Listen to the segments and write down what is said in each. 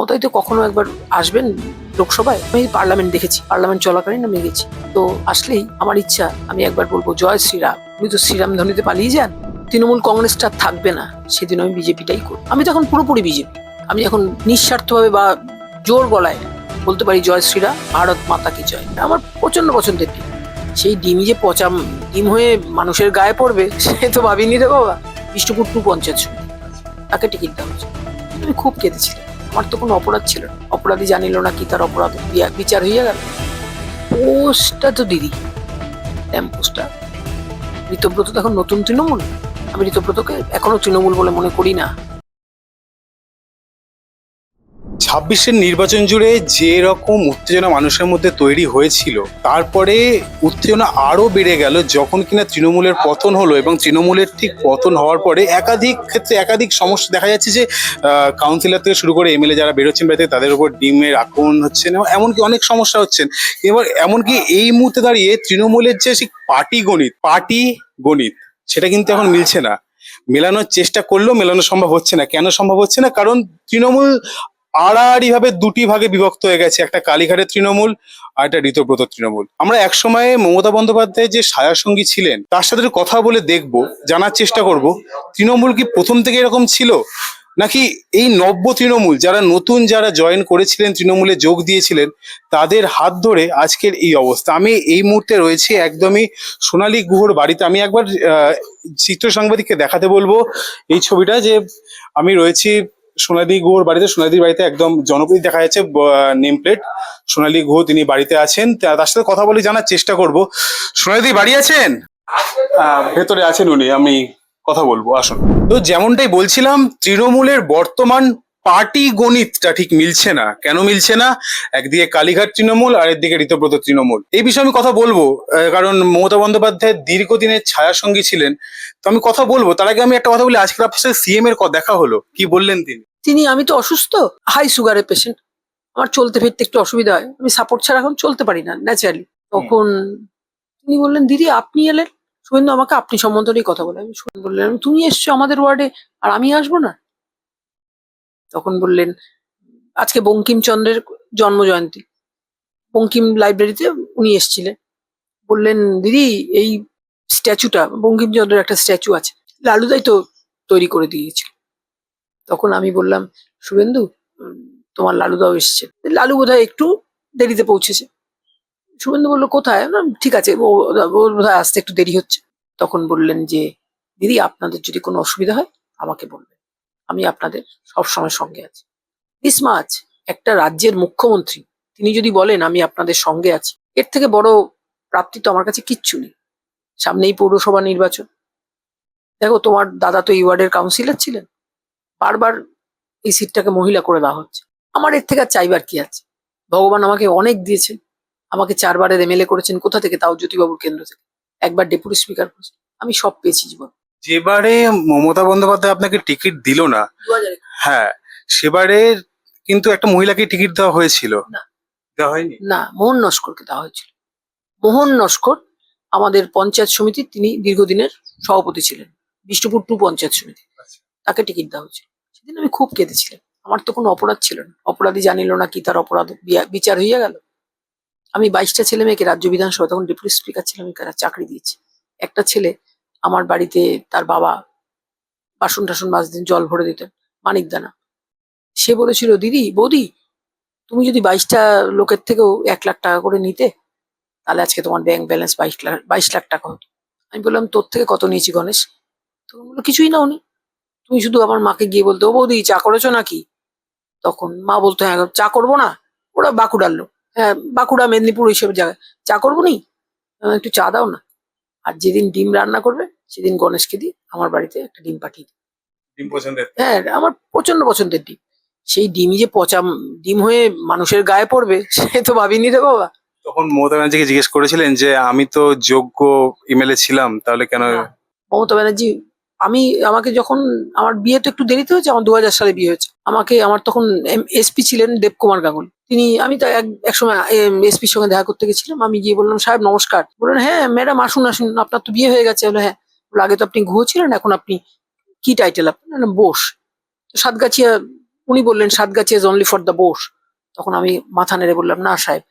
মমতাই তো কখনো একবার আসবেন লোকসভায়। আমি পার্লামেন্ট দেখেছি, পার্লামেন্ট চলাকালীন আমি গেছি। তো আসলেই আমার ইচ্ছা আমি একবার বলবো জয় শ্রীরাম। উনি তো শ্রীরাম ধ্বনিতে পালিয়ে যান, তৃণমূল কংগ্রেসটা থাকবে না, সেদিন আমি বিজেপিটাই করি। আমি তো এখন পুরোপুরি বিজেপি। আমি এখন নিঃস্বার্থভাবে বা জোর গলায় বলতে পারি জয় শ্রীরাম, ভারত মাতা কি জয়। আমার প্রচন্ড পছন্দের টিম। সেই ডিমই যে পচা ডিম হয়ে মানুষের গায়ে পড়বে সে তো ভাবিনি রে বাবা। বিষ্ণুপুর 2 পঞ্চায়েত সমিতি, তাকে টিকিট দেওয়া হয়েছে। আমি খুব কেঁদেছিলাম। আমার তো কোনো অপরাধ ছিল না, অপরাধী জানিল না কি তার অপরাধ বিচার হইয়া গেল। পোস্টটা তো দিদি পোস্টটা ঋতব্রত তো এখন নতুন তৃণমূল। আমি ঋতব্রতকে এখনো তৃণমূল বলে মনে করি না। 26-এর নির্বাচন জুড়ে যে রকম উত্তেজনা মানুষের মধ্যে তৈরি হয়েছিল, তারপরে উত্তেজনা আরো বেড়ে গেল যখন কিনা তৃণমূলের পতন হলো। এবং তৃণমূলের ঠিক পতন হওয়ার পরে একাধিক ক্ষেত্রে একাধিক সমস্যা দেখা যাচ্ছে যে কাউন্সিলর থেকে শুরু করে এমএলএ যারা বেরোচ্ছেন বাড়িতে তাদের উপর ডিমের আক্রমণ হচ্ছে, এমনকি অনেক সমস্যা হচ্ছেন। এবার এমনকি এই মুহূর্তে দাঁড়িয়ে তৃণমূলের যে পার্টি গণিত সেটা কিন্তু এখন মিলছে না। মেলানোর চেষ্টা করলেও মেলানো সম্ভব হচ্ছে না। কেন সম্ভব হচ্ছে না? কারণ তৃণমূল আড়াআড়ি ভাবে দুটি ভাগে বিভক্ত হয়ে গেছে, একটা কালীঘাটের তৃণমূল আর একটা ঋতব্রত তৃণমূল। আমরা একসময়ে মমতা বন্দ্যোপাধ্যায় যে ছায়াসঙ্গী ছিলেন তার সাথে একটু কথা বলে দেখব, জানার চেষ্টা করব তৃণমূল কি প্রথম থেকে এরকম ছিল, নাকি এই নব্য তৃণমূল যারা নতুন যারা জয়েন করেছিলেন, তৃণমূলে যোগ দিয়েছিলেন, তাদের হাত ধরে আজকের এই অবস্থা। আমি এই মুহূর্তে রয়েছি একদমই সোনালী গুহর বাড়িতে। আমি একবার চিত্র সাংবাদিককে দেখাতে বলবো এই ছবিটা, যে আমি রয়েছি সোনালী গুহর বাড়িতে। সোনালীর বাড়িতে একদম জনপ্রিয় দেখা যাচ্ছে নেম প্লেট সোনালী গুহ, তিনি বাড়িতে আছেন। তার সাথে কথা বলে জানার চেষ্টা করব। সোনালী বাড়ি আছেন? ভেতরে আছেন উনি, আমি কথা বলবো, আসুন। তো যেমনটাই বলছিলাম, তৃণমূলের বর্তমান পার্টি গণিতটা ঠিক মিলছে না। কেন মিলছে না? একদিকে কালীঘাট তৃণমূল আর একদিকে ঋতব্রত তৃণমূল। এই বিষয়ে আমি কথা বলবো, কারণ মমতা বন্দ্যোপাধ্যায় দীর্ঘদিনের ছায়াসঙ্গী ছিলেন। তো আমি কথা বলবো, তার আগে আমি একটা কথা বলি। আজকে আপনার সাথে সিএম এর দেখা হলো, কি বললেন তিনি? আমি তো অসুস্থ, হাই সুগারের পেশেন্ট, আমার চলতে ফিরতে একটু অসুবিধা হয়, আমি সাপোর্ট ছাড়া এখন চলতে পারি না ন্যাচারালি। তখন তিনি বললেন দিদি আপনি এলেন, শুভেন্দু আমাকে আপনি সম্বন্ধেই কথা বলে। আমি বললেন তুমি এসছো আমাদের ওয়ার্ডে আর আমি আসবো না? তখন বললেন আজকে বঙ্কিমচন্দ্রের জন্ম জয়ন্তী, বঙ্কিম লাইব্রেরিতে উনি এসেছিলেন। বললেন দিদি এই স্ট্যাচুটা, বঙ্কিমচন্দ্রের একটা স্ট্যাচু আছে, লালুদাই তো তৈরি করে দিয়েছিল। তখন আমি বললাম শুভেন্দু তোমার লালুদাও এসছে, লালু বোধহয় একটু দেরিতে পৌঁছেছে। শুভেন্দু বললো কোথায়? ঠিক আছে, ও বোধহয় আসতে একটু দেরি হচ্ছে। তখন বললেন যে দিদি আপনাদের যদি কোনো অসুবিধা হয় আমাকে বলবেন, আমি আপনাদের সবসময় সঙ্গে আছি। দিস মাচ একটা রাজ্যের মুখ্যমন্ত্রী, তিনি যদি বলেন আমি আপনাদের সঙ্গে আছি, এর থেকে বড় প্রাপ্তি তো আমার কাছে কিচ্ছু নেই। সামনেই পৌরসভা নির্বাচন, দেখো তোমার দাদা তো এই ওয়ার্ডের কাউন্সিলর ছিলেন, বারবার এই সিটটাকে মহিলা করে দেওয়া হচ্ছে। আমার এর থেকে আর চাইবার কি আছে? ভগবান আমাকে অনেক দিয়েছেন, আমাকে 4 বারের এমএলএ করেছেন। কোথা থেকে? তাও জ্যোতিবাবুর কেন্দ্র থেকে। একবার ডেপুটি স্পিকার করেছেন। আমি সব পেয়েছি জীবন। যেবারে মমতা বন্দ্যোপাধ্যায় আপনাকে টিকিট দিল না, 2000 হ্যাঁ, সেবারে কিন্তু একটা মহিলাকে টিকিট দেওয়া হয়েছিল। না, দেওয়া হয়নি? না, মোহন নস্করকে দেওয়া হয়েছিল। মোহন নস্কর আমাদের পঞ্চায়েত সমিতির, তিনি দীর্ঘদিনের সভাপতি ছিলেন, বিষ্ণুপুর 2 পঞ্চায়েত সমিতি, তাকে টিকিট দেওয়া হয়েছিল। সেদিন আমি খুব কেঁদেছিলাম। আমার তো কোনো অপরাধ ছিল না, অপরাধী জানিল না কি তার অপরাধ বিচার হইয়া গেল। আমি 22টা ছেলে মেয়েকে রাজ্য বিধানসভা, তখন ডেপুটি স্পিকার ছিলাম, চাকরি দিয়েছি। একটা ছেলে আমার বাড়িতে, তার বাবা বাসন টাসন মাজতেন, জল ভরে দিতেন, মানিকদানা। সে বলেছিল দিদি বৌদি তুমি যদি 22টা লোকের থেকেও 1 লাখ টাকা করে নিতে, তাহলে আজকে তোমার ব্যাংক ব্যালেন্স 22 লাখ টাকা হতো। আমি বললাম তোর থেকে কত নিয়েছি গণেশ? তখন বললো কিছুই না উনি, তুমি শুধু আমার মাকে গিয়ে বলতো ও বৌদি চা করেছো নাকি? তখন মা বলতো হ্যাঁ চা করবো না, ওরা বাঁকুড়ার লোক, হ্যাঁ বাঁকুড়া মেদিনীপুর এইসব জায়গায়, চা করবো নি, একটু চা দাও না। আর যেদিন ডিম রান্না করবে সেদিন গণেশকে দিয়ে আমার বাড়িতে একটা ডিম পাঠিয়ে দিই। ডিম পছন্দের? হ্যাঁ, আমার প্রচন্ড পছন্দের ডিম। সেই ডিমই যে পচা ডিম হয়ে মানুষের গায়ে পড়বে সে তো ভাবিনি রে বাবা। তখন মমতা ব্যানার্জিকে জিজ্ঞেস করেছিলেন যে আমি তো যোগ্য এমএলএ ছিলাম, তাহলে কেন? মমতা ব্যানার্জি, আমাকে যখন, আমার বিয়ে তো একটু দেরিতে হয়েছে, আমার 2000 সালে বিয়ে হয়েছে। আমার তখন এসপি ছিলেন দেবকুমার গাঙ্গুলি, তিনি, আমি তো এক সময় এসপির সঙ্গে দেখা করতে গেছিলাম। আমি গিয়ে বললাম সাহেব নমস্কার। বললেন হ্যাঁ ম্যাডাম আসুন আসুন, আপনার তো বিয়ে হয়ে গেছে। বলে হ্যাঁ। বলে আগে তো আপনি গুহ ছিলেন, এখন আপনি কি টাইটেল আপনার? বোস। তো সাতগাছিয়া উনি বললেন Satgachhi is only for the Bose. তখন আমি মাথা নেড়ে বললাম, না সাহেব,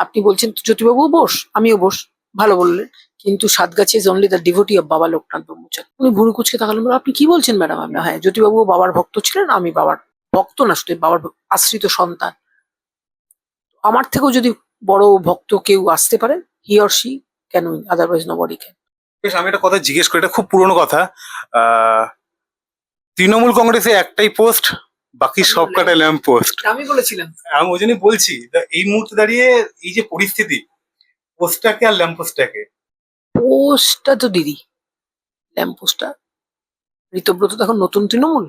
আপনি বলছেন তো জ্যোতিবাবু বোস, আমিও বোস, ভালো বললেন, কিন্তু Satgachhi is only the devotee of বাবা লোকনাথ ব্রহ্মচারী। উনি ভুরু কুচকে তাকালেন, বললেন, আপনি কি বলছেন ম্যাডাম? আমি, হ্যাঁ, জ্যোতিবাবু বাবার ভক্ত ছিলেন, আমি বাবার ভক্ত না, শুধু বাবার আশ্রিত সন্তান। আমার থেকেও যদি বড় ভক্ত কেউ আসতে পারে, he or she can win, otherwise nobody can. বেশ, আমি একটা কথা জিজ্ঞেস করি, এটা খুব পুরনো কথা। আহ, তৃণমূল কংগ্রেসে একটাই পোস্ট, বাকি সব কটা ল্যাম্প পোস্ট। আমি বলেছিলাম আমি ওই জন্যই বলছি, তা এই মুহূর্তে দাঁড়িয়ে এই যে পরিস্থিতি, পোস্টটাকে আর ল্যাম্প পোস্টটাকে। পোস্টটা তো দিদি, ল্যাম্প পোস্টটা ঋতব্রত তো এখন নতুন তৃণমূল।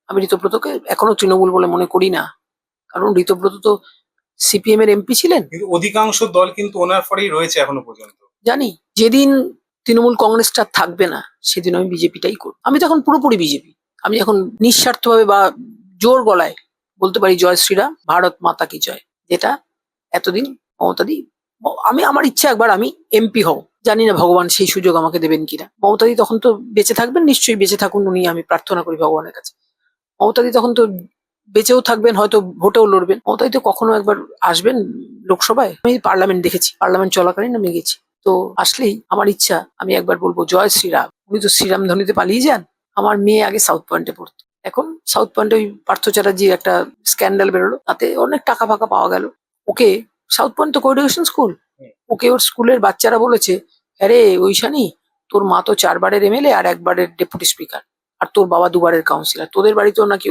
আমি ঋতব্রতকে এখনো তৃণমূল বলে মনে করি না, কারণ ঋতব্রত তো সিপিএম এর এমপি ছিলেন। কিন্তু অধিকাংশ দল কিন্তু ওনার পরেই রয়েছে এখনো পর্যন্ত। জানি যেদিন তৃণমূল কংগ্রেসটা থাকবে না, সেদিন আমি বিজেপিটাই করব। আমি তো এখন পুরোপুরি বিজেপি। আমি এখন নিঃস্বার্থভাবে বা জোর গলায় বলতে পারি, জয় শ্রীরাম, ভারত মাতা কি জয়, যেটা এতদিন মমতাদি, আমি আমার ইচ্ছা একবার আমি এমপি হব। জানি না ভগবান সেই সুযোগ আমাকে দেবেন কিনা। মমতাদি তখন তো বেঁচে থাকবেন, নিশ্চয়ই বেঁচে থাকুন উনি, আমি প্রার্থনা করি ভগবানের কাছে। মমতাদি তখন তো বেঁচেও থাকবেন, হয়তো ভোটেও লড়বেন। মমতাদি তো কখনো একবার আসবেন লোকসভায়। আমি পার্লামেন্ট দেখেছি, পার্লামেন্ট চলাকালীন আমি গেছি। তো আসলেই আমার ইচ্ছা আমি একবার বলবো জয় শ্রীরাম। উনি তো শ্রীরাম ধ্বনিতে পালিয়ে যান। আমার মেয়ে আগে সাউথ পয়েন্টে পড়তো, এখন সাউথ পয়েন্টে ওই পার্থ চ্যাটার্জির একটা স্ক্যান্ডাল বেরোলো, তাতে অনেক টাকা ফাঁকা পাওয়া গেল। ওকে, সাউথ পয়েন্ট তো কোএডুকেশন স্কুল, ওকে ওর স্কুলের বাচ্চারা বলেছে, আরে ঐশানি, তোর মা তো 4 বারের এমএলএ আর 1বারের ডেপুটি স্পিকার, আর তোর বাবা 2বারের কাউন্সিলর, তোদের বাড়িতেও নাকি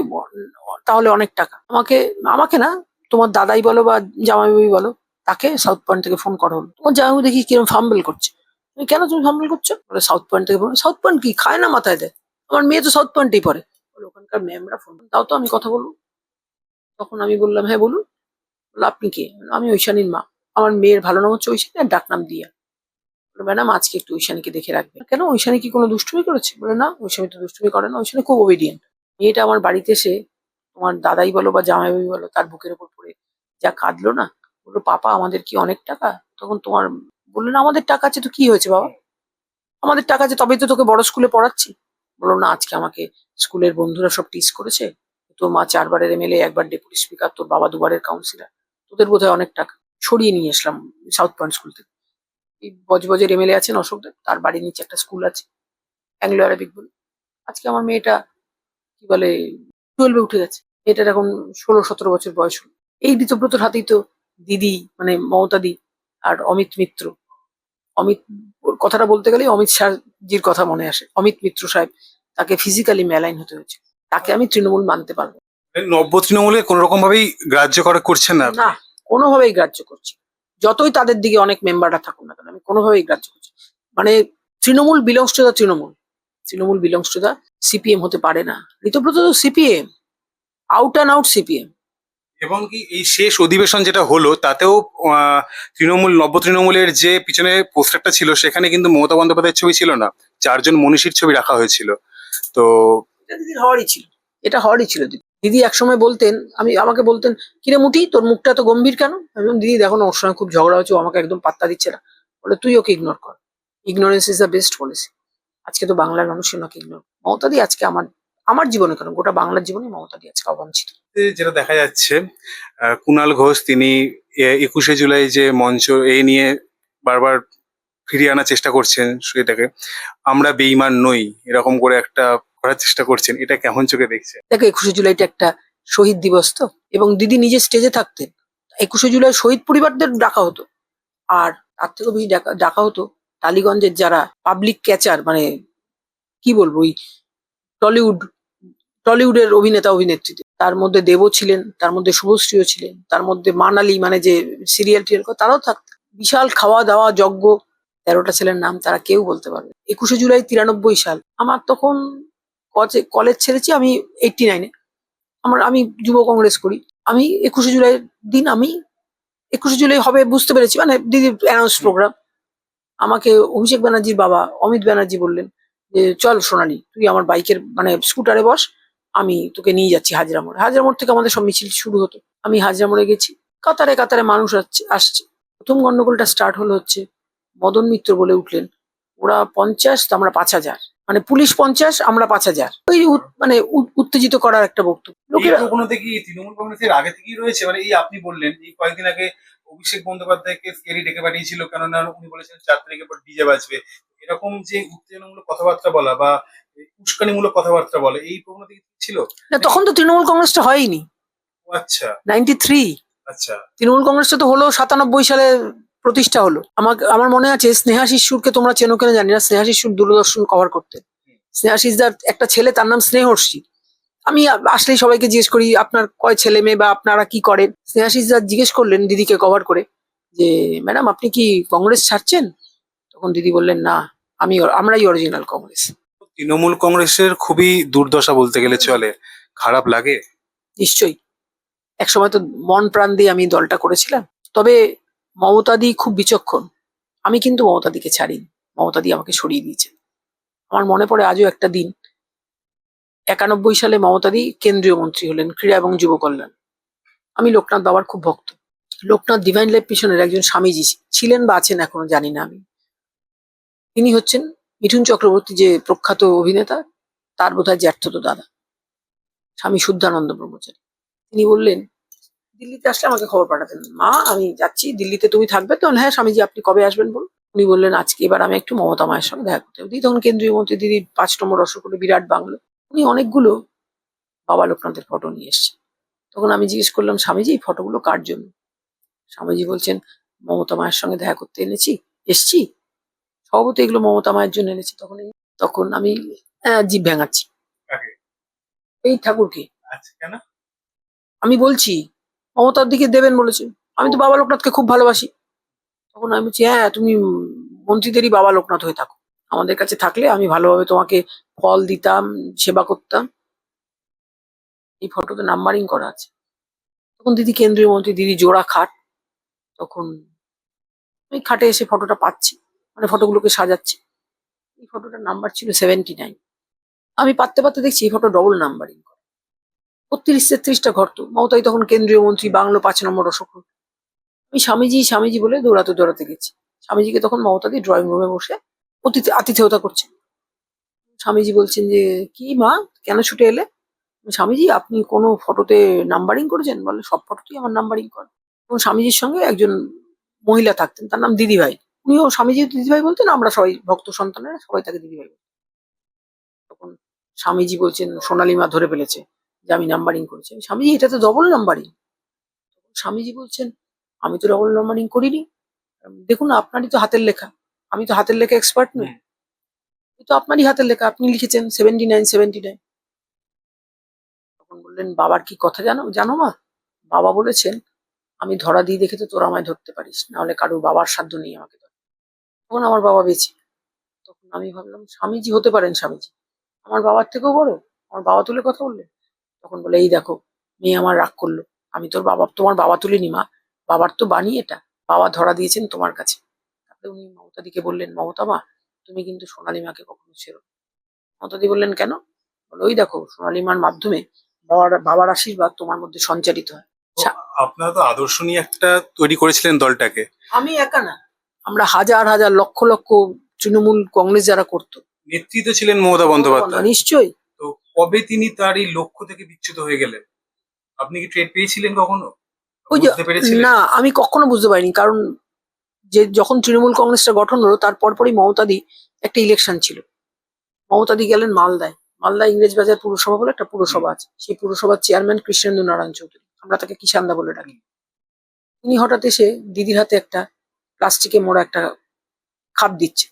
তাহলে অনেক টাকা। আমাকে আমাকে না, তোমার দাদাই বলো বা জামাইবাবুই বলো, তাকে সাউথ পয়েন্ট থেকে ফোন করা হলো। তোমার জামাইবাবু দেখি কিরকম ফাম্বল করছে। আমি, কেন তুমি ফাম্বল করছো? বলে সাউথ পয়েন্ট থেকে ফোন। সাউথ পয়েন্ট কি খায় না মাথায় দেয়? আমার মেয়ে তো সাউথ পয়েন্টেই পড়ে। বলে ওখানকার ম্যামরা ফোন, তাও তো আমি কথা বলবো। তখন আমি বললাম, হ্যাঁ বলুন। বললো, আপনি কে? আমি ঐশানীর মা, আমার মেয়ের ভালো নাম হচ্ছে ঐশানী আর ডাকনাম দিয়া। বললো, ম্যাডাম আজকে একটু ঐশানীকে দেখে রাখবেন। কেন, ঐশানী কি কোনো দুষ্টুমি করেছে? বলে না, ঐশানী তো দুষ্টুমি করে না, ঐশানী খুব ওবিডিয়েন্ট। মেয়েটা আমার বাড়িতে এসে তোমার দাদাই বলো বা জামাইবাবু বলো, তার বুকের উপর পড়ে যা কাঁদলো না, বললো পাপা আমাদের কি অনেক টাকা? তখন তোমার বললেন, আমাদের টাকা আছে তো কি হয়েছে বাবা, আমাদের টাকা আছে তবেই তো তোকে বড় স্কুলে পড়াচ্ছি। বললো না, আজকে আমাকে স্কুলের বন্ধুরা সব টিজ করেছে, তোর মা 4বারের এমএলএ, 1বার ডেপুটি স্পিকার, তোর বাবা 2বারের কাউন্সিলর, তোদের বোধহয় অনেক টাকা। সরিয়ে নিয়ে এসলাম সাউথ পয়েন্ট স্কুল থেকে। এই বজবজের এমএলএ আছেন অশোকদেব, তার বাড়ির নিচে একটা স্কুল আছে, অ্যাংলো অ্যারাবিক বলে। আজকে আমার মেয়েটা কি বলে 12-এ উঠে গেছে, মেয়েটার এখন 16-17 বছর বয়স হলো। এই ঋতব্রতর হাতেই তো দিদি, মানে মমতাদি আর অমিত মিত্র, অমিত, ওর কথাটা বলতে গেলে অমিত শাহজির কথা মনে আসে। অমিত মিত্র সাহেব, তাকে ফিজিক্যালি ম্যালাইন হতে হয়েছে, তাকে আমি তৃণমূল মানতে পারবো না। নব্য তৃণমূলে কোনো রকম ভাবেই গ্রাহ্য করা করছেন না আপনি? না, কোনোভাবেই গ্রাহ্য করছি না। যতই তাদের দিকে অনেক মেম্বাররা থাকুক না কেন, আমি কোনোভাবেই গ্রাহ্য করছি না। মানে Trinamool belongs to the Trinamool, Trinamool belongs to the CPM হতে পারে না। ঋতব্রত তো CPM, out and out CPM. এবং কি এই শেষ অধিবেশন যেটা হলো তাতেও তৃণমূল, নব্য তৃণমূলের যে পিছনে পোস্টারটা ছিল সেখানে কিন্তু মমতা বন্দ্যোপাধ্যায়ের ছবি ছিল না, 4জন মনীষীর ছবি রাখা হয়েছিল। তো এটা দিদির হওয়ারই ছিল, এটা হওয়ারই ছিল। দিদি দিদি একসময় বলতেন, আমাকে বলতেন, কিরে মুটি তোর মুখটা তো গম্ভীর কেন? আমি বললাম, দিদি দেখো না, ওর সঙ্গে খুব ঝগড়া হচ্ছে, ও আমাকে একদম পাত্তা দিচ্ছে না। বলে তুই ওকে ইগনোর কর, ignorance is the best policy. আজকে তো বাংলার মানুষের ওনাকে ইগনোর, মমতাদি আজকে আমার আমার জীবনে কেন, গোটা বাংলার জীবনে মমতাদি আজকে অবাঞ্ছিত। যেটা দেখা যাচ্ছে, কুণাল ঘোষ তিনি 21শে জুলাই যে মঞ্চ এই নিয়ে বারবার ফিরিয়ে আনার চেষ্টা করছেন সেটাকে, আমরা বেঈমান নই এরকম করে একটা করার চেষ্টা করছেন, এটা কেমন চোখে দেখছেন? দেখো 21শে জুলাইটা একটা শহীদ দিবস তো, এবং দিদি নিজে স্টেজে থাকতেন, 21শে জুলাই শহীদ পরিবারদের ডাকা হতো। আর তার থেকেও বেশি ডাকা ডাকা হতো টালিগঞ্জের যারা পাবলিক ক্যাচার, মানে কি বলবো, ওই টলিউড টলিউডের অভিনেতা অভিনেত্রীদের। তার মধ্যে দেবও ছিলেন, তার মধ্যে শুভশ্রীও ছিলেন, তার মধ্যে মানালি মানে যে সিরিয়াল টিরিয়াল করে তারাও থাকতেন। বিশাল খাওয়া দাওয়া যজ্ঞ, 13টা ছেলের নাম তারা কেউ বলতে পারবে। 21শে জুলাই 93 সাল, আমার তখন কলেজ ছেড়েছি আমি 89-এ, আমি যুব কংগ্রেস করি। আমি 21শে জুলাই দিন, আমি 21শে জুলাই হবে বুঝতে পেরেছি, মানে দিদি অ্যানাউন্স প্রোগ্রাম। আমাকে অভিষেক ব্যানার্জির বাবা অমিত ব্যানার্জি বললেন যে চল সোনালি, তুই আমার বাইকের মানে স্কুটারে বস, আমি তোকে নিয়ে যাচ্ছি হাজরা মোড়। হাজরা মোড় থেকে আমাদের সব মিছিল শুরু হতো। আমি হাজরা মোড়ে গেছি, কাতারে কাতারে মানুষ আসছে। প্রথম গন্ডগোলটা স্টার্ট হলো হচ্ছে, মদন মিত্র বলে উঠলেন, ওরা 50 তো আমরা 5000, মানে পুলিশ 50, আমরা 5000, ওই মানে উত্তেজিত করার একটা বক্তব্য। এই লোকেরা প্রবণতা কি তৃণমূল কংগ্রেসের আগে থেকেই রয়েছে? মানে এই আপনি বললেন এই কয়েকদিন আগে অভিষেক বন্দ্যোপাধ্যায়কে সিআইডি ডেকে পাঠিয়েছিল, কেননা উনি বলেছেন 4 তারিখের পর ডিজে বাজবে। এরকম যে উত্তেজনামূলক কথাবার্তা বলা বা উস্কানিমূলক কথাবার্তা বলে, এই প্রবণতা কি ছিল? না, তখন তো তৃণমূল কংগ্রেসটা হয়নি। ও আচ্ছা 93 আচ্ছা। তৃণমূল কংগ্রেসটা তো হলো 97 সালে প্রতিষ্ঠা হলো। আমার মনে আছে স্নেহা শিশুরকে তোমরা চেনো কিনা জানি না, স্নেহা শিশুর দূরদর্শন কভার করতে। স্নেহা শিসদার একটা ছেলে, তার নাম স্নেহর্ষি। আমি আসলেই সবাইকে জিজ্ঞেস করি আপনার কয় ছেলে মেয়ে বা আপনারা কি করেন। স্নেহা শিসদার জিজ্ঞেস করলেন দিদিকে কভার করে যে ম্যাডাম আপনি কি কংগ্রেস ছাড়ছেন? তখন দিদি বললেন না, আমরাই অরিজিনাল কংগ্রেস। তৃণমূল কংগ্রেসের খুবই দুর্দশা বলতে গেলে চলে। খারাপ লাগে। নিশ্চয়ই, একসময় তো মন প্রাণ দিয়ে আমি দলটা করেছিলাম। তবে মমতাদি খুব বিচক্ষণ। আমি কিন্তু মমতাদিকে ছাড়িনি, মমতাদি আমাকে সরিয়ে দিয়েছেন। আমার মনে পড়ে আজও একটা দিন, 91 সালে মমতাদি কেন্দ্রীয় মন্ত্রী হলেন, ক্রীড়া এবং যুব কল্যাণ। আমি লোকনাথ বাবার খুব ভক্ত। লোকনাথ ডিভাইন লাইফ মিশনের একজন স্বামীজি ছিলেন বা আছেন এখনো জানি না আমি। তিনি হচ্ছেন মিঠুন চক্রবর্তী, যে প্রখ্যাত অভিনেতা, তার বোধহয় জ্যাঠতো দাদা, স্বামী শুদ্ধানন্দ ব্রহ্মচারী। তিনি বললেন দিল্লিতে আসলে আমাকে খবর পাঠাতেন, মা আমি যাচ্ছি দিল্লিতে, তুমি থাকবে তো? হ্যাঁ স্বামীজি, আপনি কবে আসবেন বলুন। উনি বললেন আজকে এবার আমি একটু মমতা মায়ের সঙ্গে দেখা করতে হবে। দিদি তখন কেন্দ্রীয় মন্ত্রী, দিদি 5 নম্বর রসগোল্লা বিরাট বাংলো। উনি অনেকগুলো বাবা লোকনাথের ফটো নিয়ে এসছে। তখন আমি জিজ্ঞেস করলাম স্বামীজি এই ফটোগুলো কার জন্য? স্বামীজি বলছেন মমতা মায়ের সঙ্গে দেখা করতে এসছি, স্বভাবত এগুলো মমতা মায়ের জন্য এনেছি। তখন আমি জিভ ভেঙাচ্ছি, কাকে? এই ঠাকুরকে। আচ্ছা, কেন? আমি বলছি মমতার দিকে দেবেন বলেছে, আমি তো বাবা লোকনাথকে খুব ভালোবাসি। তখন আমি বলছি হ্যাঁ তুমি মন্ত্রীদেরই বাবা লোকনাথ হয়ে থাকো, আমাদের কাছে থাকলে আমি ভালোভাবে তোমাকে ফল দিতাম, সেবা করতাম। এই ফটোতে নাম্বারিং করা আছে। তখন দিদি কেন্দ্রীয় মন্ত্রী, দিদি জোড়া খাট। তখন আমি খাটে এসে ফটোটা পাচ্ছি, মানে ফটোগুলোকে সাজাচ্ছি। এই ফটোটার নাম্বার ছিল 79। আমি পাততে পাততে দেখছি এই ফটো ডবল নাম্বারিং করা। 32-33টা ঘর তো। মমতাই তখন কেন্দ্রীয় মন্ত্রী, বাংলো 5 নম্বর অশোক। আমি স্বামীজি স্বামীজি বলে দৌড়াতে দৌড়াতে গেছি। স্বামীজিকে তখন মমতাদি ড্রয়িং রুমে বসে আতিথেয়তা করছে। স্বামীজি বলছেন যে কি মা, কেন ছুটে এলে? স্বামীজি আপনি কোনো ফটোতে নাম্বারিং করেছেন? বলে সব ফটোতেই আমার নাম্বারিং করা। এবং স্বামীজির সঙ্গে একজন মহিলা থাকতেন, তার নাম দিদিভাই। উনিও স্বামীজি দিদিভাই বলতেন, আমরা সবাই ভক্ত সন্তানেরা সবাই তাকে দিদিভাই বলতেন। তখন স্বামীজি বলছেন সোনালী মা ধরে ফেলেছে যে আমি নাম্বারিং করেছি। স্বামীজি এটা তো ডবল নাম্বারিং। স্বামীজি বলছেন আমি তো ডবল নাম্বারিং করিনি, দেখুন আপনারই তো হাতের লেখা, আমি তো হাতের লেখা এক্সপার্ট নই, এই তো আপনারই হাতের লেখা, আপনি লিখেছেন 79-79। তখন বললেন বাবার কি কথা জানো জানো মা? বাবা বলেছেন আমি ধরা দিই দেখে তো তোরা আমায় ধরতে পারিস, না হলে কারোর বাবার সাধ্য নেই আমাকে ধরতে। তখন আমার বাবা বেঁচে। তখন আমি ভাবলাম স্বামীজি হতে পারেন, স্বামীজি আমার বাবার থেকেও বড়। আমার বাবা তুলে কথা বললেন। তখন বলে এই দেখো মেয়ে আমার রাগ করলো, আমি তোমার বাবা তুলিনি মা, বাবার তো বাণী এটা, বাবা ধরা দিয়েছেন তোমার কাছে। তারপরে উনি মমতাদিকে বললেন মমতা মা তুমি কিন্তু সোনালী মাকে কখনো ছেড়ো না। মমতাদি বললেন কেন? বলে ওই দেখো সোনালী মার মাধ্যমে বাবার আশীর্বাদ তোমার মধ্যে সঞ্চারিত হয়। তো আপনারা তো আদর্শ নিয়ে একটা তৈরি করেছিলেন দলটাকে। আমি একা না, আমরা হাজার হাজার লক্ষ লক্ষ তৃণমূল কংগ্রেস যারা করতো। নেতৃত্ব ছিলেন মমতা বন্দ্যোপাধ্যায়। নিশ্চয়ই। তো কবে তিনি তার এই লক্ষ্য থেকে বিচ্যুত হয়ে গেলেন? আপনি কি টের পেয়েছিলেন কখনো? ওই যে বুঝতে পেরেছিলেন? না, আমি কখনো বুঝতে পারিনি, কারণ যে যখন তৃণমূল কংগ্রেসটা গঠন হলো তার পরপরই মমতাদি একটা ইলেকশন ছিল। মমতাদি গেলেন মালদায়। মালদা ইংরেজবাজার পুরসভা বলে একটা পুরসভা আছে, সেই পুরসভার চেয়ারম্যান কৃষ্ণেন্দু নারায়ণ চৌধুরী, আমরা তাকে কিষানদা বলে ডাকি। তিনি হঠাৎ এসে দিদির হাতে একটা প্লাস্টিকে মোড়া একটা খাপ দিচ্ছে।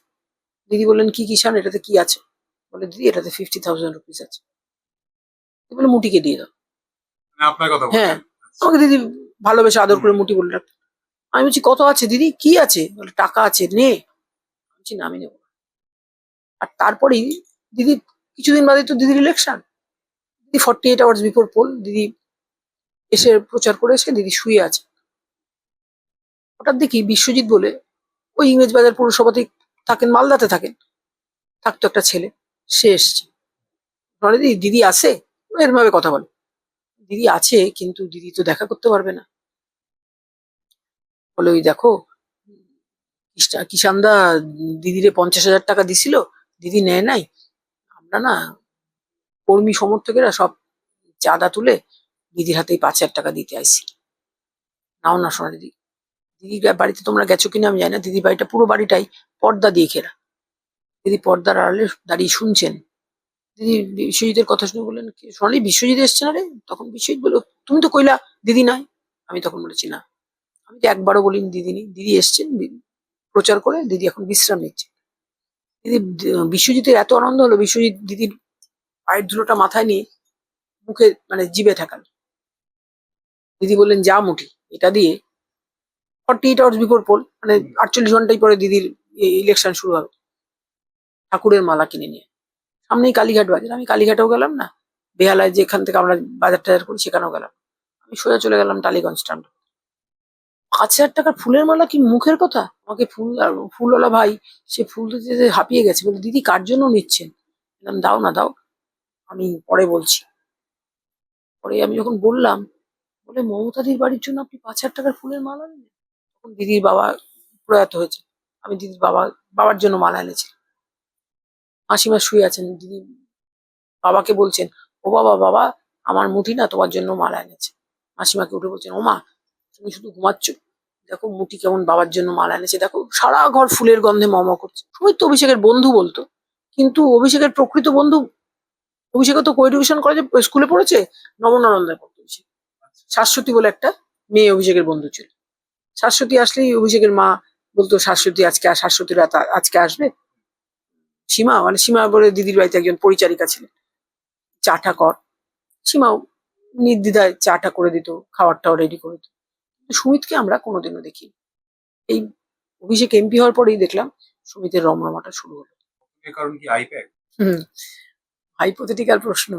দিদি বললেন কি কিষান, এটাতে কি আছে? বলে দিদি এটাতে 50,000 রুপিস আছে। দিদি বলে মুটিকে দিয়ে দাও। মানে আপনার কথা হ্যাঁ, বলছেন? আমাকে দিদি ভালোবেসে আদর করে মুটি বলে রাখতো। আমি বলছি কত আছে দিদি, কি আছে? বলে টাকা আছে, নে। আমি বলছি না আমি নেবো না। আর তারপরেই দিদি কিছুদিন বাদে তো দিদির ইলেকশন। দিদি 48 আওয়ার্স বিফোর পোল দিদি এসে প্রচার করে এসে দিদি শুয়ে আছে। হঠাৎ দেখি বিশ্বজিৎ বলে ওই ইংরেজবাজার পুরসভাতে থাকেন, মালদাতে থাকেন, থাকতো একটা ছেলে, সে এসছে। বলে দিদি দিদি আছে? এরকম ভাবে কথা বলে। দিদি আছে কিন্তু দিদি তো দেখা করতে পারবে না। বলে ওই দেখো কিষানদা দিদিরে 50,000 টাকা দিছিল, দিদি নেয় নাই, আমরা না কর্মী সমর্থকেরা সব চাঁদা তুলে দিদির হাতেই 5,000 টাকা দিতে আইছি। নাও না সোনা দিদি। দিদির বাড়িতে তোমরা গেছো কিনা আমি জানি না, দিদির বাড়িটা পুরো বাড়িটাই পর্দা দিয়ে ঘেরা। দিদি পর্দার আড়ালে দাঁড়িয়ে শুনছেন। দিদি বিশ্বজিতের কথা শুনে বললেন, কি সোনালি বিশ্বজিৎ এসছে না রে? তখন বিশ্বজিৎ বললো, তুমি তো কইলা দিদি নাই। আমি তখন বলেছি না, আমি তো একবারও বলিনি দিদি নেই, দিদি এসছেন প্রচার করে, দিদি এখন বিশ্রাম নিচ্ছে। দিদি বিশ্বজিতের এত আনন্দ হলো, বিশ্বজিৎ দিদির পায়ের ধুলোটা মাথায় নিয়ে মুখে মানে জিভে ঠেকাল। দিদি বললেন, যা মুঠি এটা দিয়ে 48 আওয়ার্স বিফোর পোল, মানে 48 ঘন্টাই পরে দিদির ইলেকশন শুরু হবে, ঠাকুরের মালা কিনে নিয়ে। সামনেই কালীঘাট বাজার, আমি কালীঘাটেও গেলাম না, বেহালায় যেখান থেকে আমরা বাজার টাজার করি সেখানেও গেলাম। আমি সোজা চলে গেলাম টালিগঞ্জ স্ট্যান্ড। 5,000 টাকার ফুলের মালা কি মুখের কথা? আমাকে ফুলওয়ালা ভাই সে ফুল দিতে দিতে হাঁপিয়ে গেছে, বলে দিদি কার জন্য নিচ্ছেন? বললাম, দাও না দাও, আমি পরে বলছি। পরে আমি যখন বললাম, বলে মমতাদির বাড়ির জন্য আপনি 5,000 টাকার ফুলের মালা নিলেন? তখন দিদির বাবা প্রয়াত হয়েছে, আমি দিদির বাবার জন্য মালা এনেছি। মাসিমা শুয়ে আছেন, দিদি বাবাকে বলছেন, ও বাবা বাবা, আমার মুঠি না তোমার জন্য মালা এনেছে। মাসিমাকে উঠে বলছেন, ও মা তুমি শুধু ঘুমাচ্ছ, দেখো মুঠি কেমন বাবার জন্য মালা এনেছে, দেখো সারা ঘর ফুলের গন্ধে মম করছে। সুমিত তো অভিষেকের বন্ধু বলতো, কিন্তু অভিষেকের প্রকৃত বন্ধু, অভিষেক তো কোএডুকেশন কলেজে স্কুলে পড়েছে, নবনানন্দায় পড়তো অভিষেক। শাশ্বতী বলে একটা মেয়ে অভিষেকের বন্ধু ছিল। শাশ্বতী আসলেই অভিষেকের মা বলতো, শাশ্বতী আজকে শাশ্বতী রাত আজকে আসবে। সীমা, মানে সীমা বলে দিদির বাড়িতে একজন পরিচারিকা ছিলেন, চাটা কর। সীমাও নির্দ্বিধায় চাটা করে দিত, খাবারটাও রেডি করে দিত। সুমিতকে আমরা কোনোদিনও দেখি। এই অভিষেক এমপি হওয়ার পরেই দেখলাম সুমিতের রমরমাটা শুরু হলো। এর কারণ কি আইপ্যাক? হুম, হাইপোথেটিক্যাল প্রশ্ন।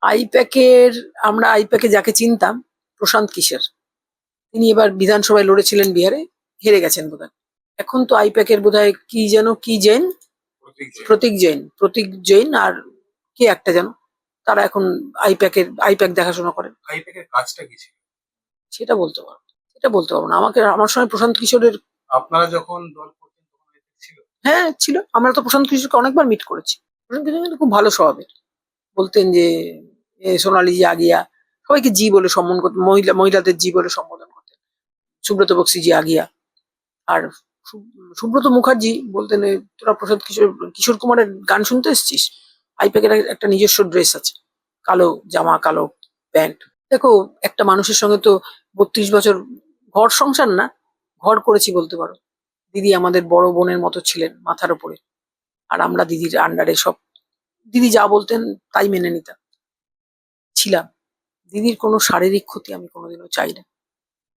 আইপ্যাকের, আমরা আইপ্যাকে যাকে চিনতাম, প্রশান্ত কিশোর, তিনি এবার বিধানসভায় লড়েছিলেন বিহারে, হেরে গেছেন বোধহয়। এখন তো আইপ্যাকের বোধহয় কি যেন, কি জৈন, প্রতীক জৈন আর কে একটা যেন, তারা এখন আইপ্যাক দেখাশোনা করেন। আইপ্যাকের কাজটা কি ছিল সেটা বলতে পারবো, সেটা বলতে পারবো না। আমার সময় প্রশান্ত কিশোরের, আপনারা যখন দল করতেন তখন আইপ্যাক ছিল? হ্যাঁ ছিল, আমরা তো প্রশান্ত কিশোরকে অনেকবার মিট করেছি। প্রশান্ত কিশোর কিন্তু খুব ভালো স্বভাবের, বলতেন যে সোনালি জি আগিয়া, সবাইকে জি বলে সম্মান করতেন, মহিলাদের জি বলে সম্বোধন করতেন। সুব্রত বক্সি জি আগিয়া, আর সুব্রত মুখার্জি বলতেন, তোরা প্রশান্ত কিশোর কুমারের গান শুনতে এসেছিস? আইপ্যাকের একটা নিজস্ব ড্রেস আছে, কালো জামা কালো প্যান্ট। দেখো, একটা মানুষের সঙ্গে তো 32 বছর ঘর সংসার না, ঘর করেছি বলতে পারো। দিদি আমাদের বড় বোনের মতো ছিলেন মাথার উপরে, আর আমরা দিদির আন্ডারে সব, দিদি যা বলতেন তাই মেনে নিতাম, ছিলাম। দিদির কোনো শারীরিক ক্ষতি আমি কোনোদিনও চাই না,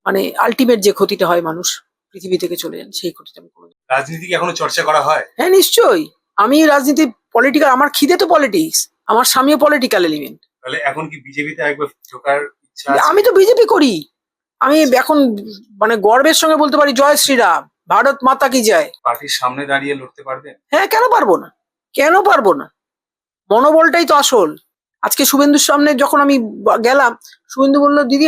মানে আলটিমেট যে ক্ষতিটা হয় মানুষ পৃথিবী থেকে চলে যান, সেই ক্ষতিটা আমি কোনোদিন। রাজনীতি কি এখনো চর্চা করা হয়? হ্যাঁ নিশ্চয়ই, আমি রাজনীতি পলিটিক্যাল, আমার খিদে তো পলিটিক্স, আমার স্বামীও পলিটিক্যাল এলিমেন্ট। তাহলে এখন কি বিজেপিতে একবার ঢোকার ইচ্ছা আছে? আমি তো বিজেপি করি, আমি এখন মানে গর্বের সঙ্গে বলতে পারি, জয় শ্রীরাম, ভারত মাতা কি জয়। পার্টির সামনে দাঁড়িয়ে লড়তে পারবেন? হ্যাঁ, কেন পারবো না, কেন পারবো না, মনোবলটাই তো আসল। আজকে শুভেন্দুর সামনে যখন আমি গেলাম, শুভেন্দু বললো, দিদি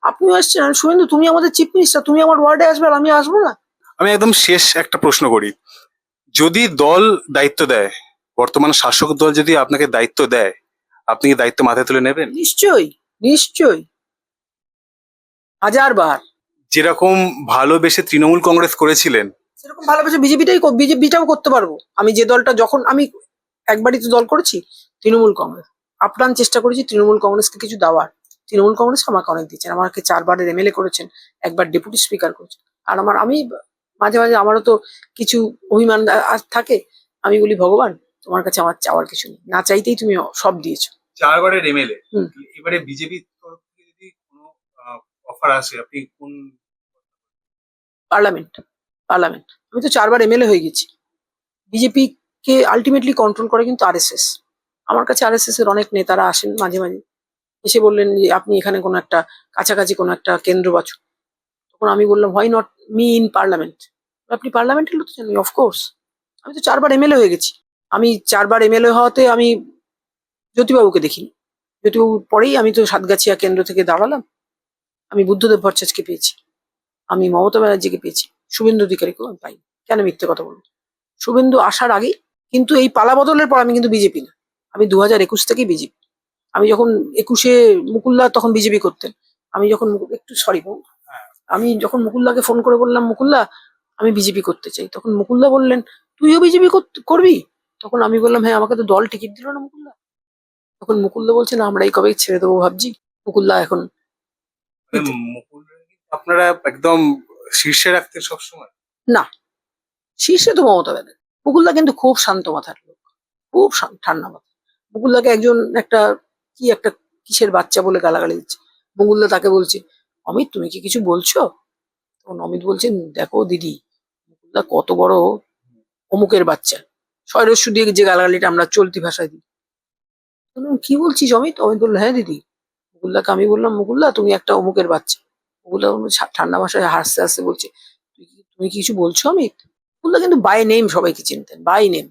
আপনিও আসছেন? শুভেন্দু তুমি আমাদের চিফ মিনিস্টার, তুমি আমার ওয়ার্ডে আসবে আর আমি আসবো না? আমি একদম শেষ একটা প্রশ্ন করি, যদি দল দায়িত্ব দেয়, বর্তমান শাসক দল যদি আপনাকে দায়িত্ব দেয়, আপনি কি দায়িত্ব মাথায় তুলে নেবেন? নিশ্চয়ই, নিশ্চয়ই, 1000 বার। যেরকম ভালোবেসে তৃণমূল কংগ্রেস করেছিলেন, সেরকম ভালোবেসে বিজেপিটাও করতে পারবো। আমি যে দলটা, যখন আমি একবারই তো দল করেছি, তৃণমূল কংগ্রেস, আপ্রাণ চেষ্টা করেছি তৃণমূল কংগ্রেসকে কিছু দেওয়ার। তৃণমূল কংগ্রেস আমাকে অনেক দিয়েছেন, আমাকে 4বারের এমএলএ করেছেন, একবার ডেপুটি স্পিকার করেছেন। আর আমি মাঝে মাঝে আমারও তো কিছু অভিমান থাকে, আমি বলি, ভগবান তোমার কাছে আমার চাওয়ার কিছু নেই, না চাইতেই তুমি সব দিয়েছো। 4বারের এমএলএ, হুম। এবারে বিজেপির তরফ থেকে যদি কোনো অফার আসে, আপনি কোন? পার্লামেন্ট, আমি তো 4বার এমএলএ হয়ে গেছি। বিজেপি কে আলটিমেটলি কন্ট্রোল করে কিন্তু আরএসএস। আমার কাছে আরএসএস এর অনেক নেতারা আসেন মাঝে মাঝে, এসে বললেন যে আপনি এখানে কোনো একটা কাছাকাছি কোনো একটা কেন্দ্র বাছুন। তখন আমি বললাম, why not me in parliament? আপনি পার্লামেন্টে লড়তে চান? অফকোর্স, আমি তো 4বার এমএলএ হয়ে গেছি। আমি 4বার এমএলএ হওয়াতে আমি জ্যোতিবাবুকে দেখিনি, জ্যোতিবাবুর পরেই আমি তো সাতগাছিয়া কেন্দ্র থেকে দাঁড়ালাম। আমি বুদ্ধদেব ভট্টাচার্যকে পেয়েছি, আমি মমতা ব্যানার্জিকে পেয়েছি, শুভেন্দু অধিকারীকেও আমি পাইনি। কেন মিথ্যে কথা বলবো? শুভেন্দু আসার আগেই কিন্তু এই পালা বদলের পর আমি কিন্তু বিজেপি না, আমি 2021 থেকেই বিজেপি। আমি যখন 21-এ মুকুল্লা তখন বিজেপি করতেন, আমি যখন একটু সরি আমি যখন মুকুল্লাকে ফোন করে বললাম মুকুল্লা আমি বিজেপি করতে চাই, তখন মুকুল্লা বললেন তুইও বিজেপি করবি? তখন আমি বললাম হ্যাঁ, আমাকে তো দল টিকিট দিল না মুকুল্লা। তখন মুকুল্লা বলছেন আমরা এই কবে ছেড়ে দেবো ভাবছি। মুকুল্লা এখন আপনারা একদম শীর্ষে রাখতেন সবসময়? না, শীর্ষে তো মমতা ব্যানার্জি। মুকুল্লা কিন্তু খুব শান্ত মাথার লোক, খুব ঠান্ডা মাথা। মুকুল্লাকে একজন একটা কিসের বাচ্চা বলে গালাগালি দিচ্ছে। মুকুল্লা তাকে বলছে অমিত তুমি কি কিছু বলছো? তখন অমিত বলছেন দেখো দিদি, মুকুল্লা কত বড় অমুকের বাচ্চা, স্বয়রস্যু দিয়ে যে গালাগালিটা আমরা চলতি ভাষায় দিই। বললাম, কি বলছিস অমিত? অমিত বললো হ্যাঁ দিদি। মুকুল্লাকে আমি বললাম মুকুল্লা তুমি একটা অমুকের বাচ্চা। মুকুল্লা ঠান্ডা ভাষায় হাসতে হাসতে বলছে তুমি কি কিছু বলছো অমিত? মুকুল্লা কিন্তু বাই নেম সবাইকে চিনতেন, বাই নেম।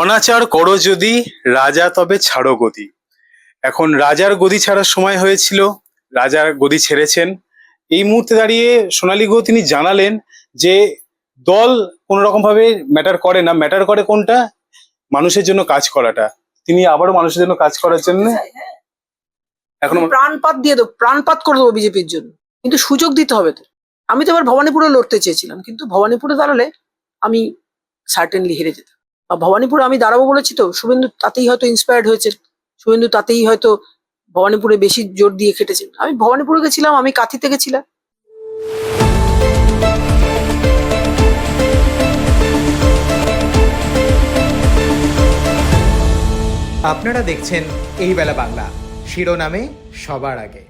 অনাচার করো যদি রাজা তবে ছাড়ো গদি। এখন রাজার গদি ছাড়ার সময় হয়েছিল, রাজার গদি ছেড়েছেন। এই মুহূর্তে দাঁড়িয়ে সোনালী গুহ তিনি জানালেন যে দল কোন রকম ভাবে ম্যাটার করে না, ম্যাটার করে কোনটা, মানুষের জন্য কাজ করাটা। তিনি আবারও মানুষের জন্য কাজ করার জন্য এখন প্রাণপাত দিয়ে দেবো, প্রাণপাত করে দেবো বিজেপির জন্য, কিন্তু সুযোগ দিতে হবে তো। আমি তো এবার ভবানীপুরে লড়তে চেয়েছিলাম, কিন্তু ভবানীপুরে দাঁড়ালে আমি সার্টেনলি হেরে যেতাম। বা ভবানীপুরে আমি দাঁড়াবো বলেছি তো, শুভেন্দু তাতেই হয়তো ইন্সপায়ার্ড হয়েছে, শুভেন্দু তাতেই হয়তো ভবানীপুরে বেশি জোর দিয়ে খেটেছেন। আমি ভবানীপুরে গেছিলাম, আমি কাঁথিতে গেছিলাম। আপনারা দেখছেন এই বেলা বাংলা, শিরোনামে সবার আগে।